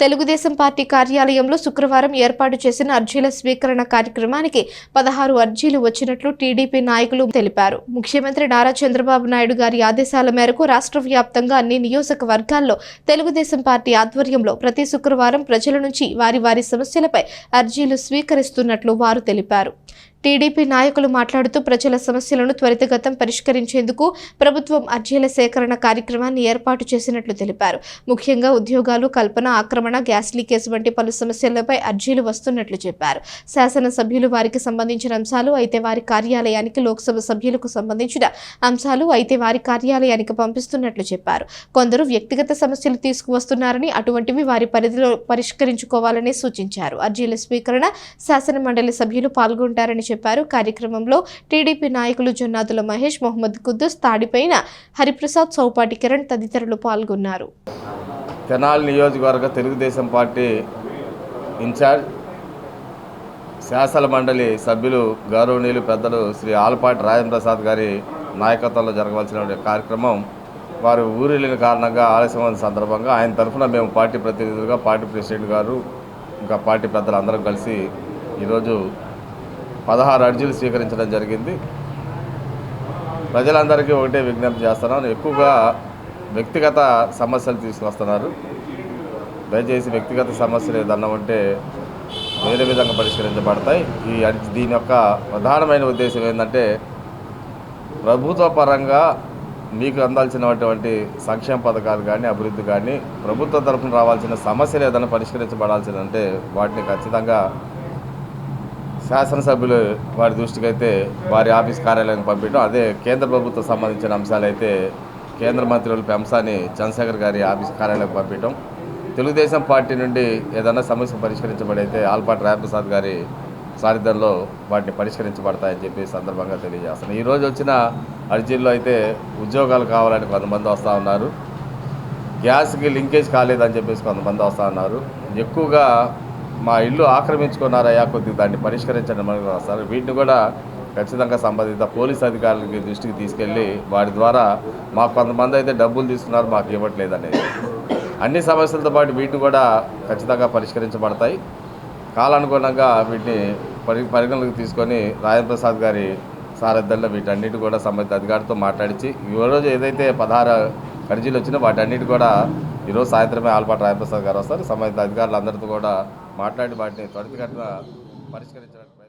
Telugu Desam party కార్యాలయంలో శుక్రవారం ఏర్పాటు చేసిన అర్జీల స్వీకరణ కార్యక్రమానికి 16 అర్జీలు వచ్చినట్లు టీడీపీ నాయకులు తెలిపారు. ముఖ్యమంత్రి నారా చంద్రబాబు నాయుడు గారి ఆదేశాల మేరకు రాష్ట్ర వ్యాప్తంగా అన్ని నియోజకవర్గాల్లో తెలుగుదేశం పార్టీ ఆధ్వర్యంలో ప్రతి శుక్రవారం ప్రజల నుంచి వారి సమస్యలపై అర్జీలు స్వీకరిస్తున్నట్లు వారు తెలిపారు. టీడీపీ నాయకులు మాట్లాడుతూ ప్రజల సమస్యలను త్వరితగతం పరిష్కరించేందుకు ప్రభుత్వం అర్జీల సేకరణ కార్యక్రమాన్ని ఏర్పాటు చేసినట్లు తెలిపారు. ముఖ్యంగా ఉద్యోగాలు కల్పన, ఆక్రమణ, గ్యాస్ లీకేజ్ వంటి పలు సమస్యలపై అర్జీలు వస్తున్నట్లు చెప్పారు. శాసనసభ్యులు వారికి సంబంధించిన అంశాలు అయితే వారి కార్యాలయానికి, లోక్సభ సభ్యులకు సంబంధించిన అంశాలు అయితే వారి కార్యాలయానికి పంపిస్తున్నట్లు చెప్పారు. కొందరు వ్యక్తిగత సమస్యలు తీసుకువస్తున్నారని, అటువంటివి వారి పరిధిలో పరిష్కరించుకోవాలని సూచించారు. అర్జీల స్వీకరణ శాసన మండలి సభ్యులు పాల్గొంటారని చెప్పారు. కార్యక్రమంలో టీడీపీ నాయకులు జొన్నాదుల మహేష్, మొహమ్మద్ కుద్దూస్, తాడిపైన హరిప్రసాద్, చౌపాటి కిరణ్ తదితరులు పాల్గొన్నారు. తెనాలి నియోజకవర్గ తెలుగుదేశం పార్టీ ఇన్ఛార్జ్ శాసన మండలి సభ్యులు గౌరవనీయులు పెద్దలు శ్రీ ఆలపాటి రాజప్రసాద్ గారి నాయకత్వంలో జరగవలసిన కార్యక్రమం వారు ఊరిలేని కారణంగా ఆలస్యమైన సందర్భంగా ఆయన తరఫున మేము పార్టీ ప్రతినిధులుగా పార్టీ ప్రెసిడెంట్ గారు ఇంకా పార్టీ పెద్దలు అందరం కలిసి ఈరోజు 16 అర్జీలు స్వీకరించడం జరిగింది. ప్రజలందరికీ ఒకటే విజ్ఞప్తి చేస్తున్నాను, ఎక్కువగా వ్యక్తిగత సమస్యలు తీసుకొస్తున్నారు. దయచేసి వ్యక్తిగత సమస్యలు ఏదన్నా ఉంటే వేరే విధంగా పరిష్కరించబడతాయి. దీని యొక్క ప్రధానమైన ఉద్దేశం ఏంటంటే ప్రభుత్వ పరంగా మీకు అందాల్సినటువంటి సంక్షేమ పథకాలు కానీ, అభివృద్ధి కానీ, ప్రభుత్వ తరఫున రావాల్సిన సమస్యలు ఏదైనా పరిష్కరించబడాల్సిందంటే వాటిని ఖచ్చితంగా శాసనసభ్యులు వారి దృష్టికి అయితే వారి ఆఫీస్ కార్యాలయానికి పంపించడం, అదే కేంద్ర ప్రభుత్వం సంబంధించిన అంశాలైతే కేంద్ర మంత్రులు అంశాన్ని చంద్రశేఖర్ గారి ఆఫీస్ కార్యాలయానికి పంపించడం, తెలుగుదేశం పార్టీ నుండి ఏదైనా సమస్య పరిష్కరించబడైతే ఆలపాటి రాజప్రసాద్ గారి సారథ్యంలో వాటిని పరిష్కరించబడతాయని చెప్పి సందర్భంగా తెలియజేస్తున్నాను. ఈరోజు వచ్చిన అర్జీల్లో అయితే ఉద్యోగాలు కావాలని కొంతమంది వస్తూ ఉన్నారు, గ్యాస్కి లింకేజ్ కాలేదని చెప్పేసి కొంతమంది వస్తూ ఉన్నారు, ఎక్కువగా మా ఇల్లు ఆక్రమించుకున్నారయ్యా కొద్దిగా దాన్ని పరిష్కరించడం అని వస్తారు. వీటిని కూడా ఖచ్చితంగా సంబంధిత పోలీస్ అధికారులకి దృష్టికి తీసుకెళ్ళి వారి ద్వారా మాకు కొంతమంది అయితే డబ్బులు తీసుకున్నారు, మాకు ఇవ్వట్లేదు అనేది అన్ని సమస్యలతో పాటు వీటిని కూడా ఖచ్చితంగా పరిష్కరించబడతాయి. కాలానుగుణంగా వీటిని పరిగణలోకి తీసుకొని రాజప్రసాద్ గారి సారథ్యంలో వీటన్నిటి కూడా సంబంధిత అధికారులతో మాట్లాడించి ఈరోజు ఏదైతే 16 అర్జీలు వచ్చినా వాటన్నిటి కూడా ఈరోజు సాయంత్రమే ఆలపాటి రాజప్రసాద్ గారు వస్తారు. సంబంధిత అధికారులందరితో కూడా మాట్లాడి వాటిని త్వరితగతిన పరిష్కరించడానికి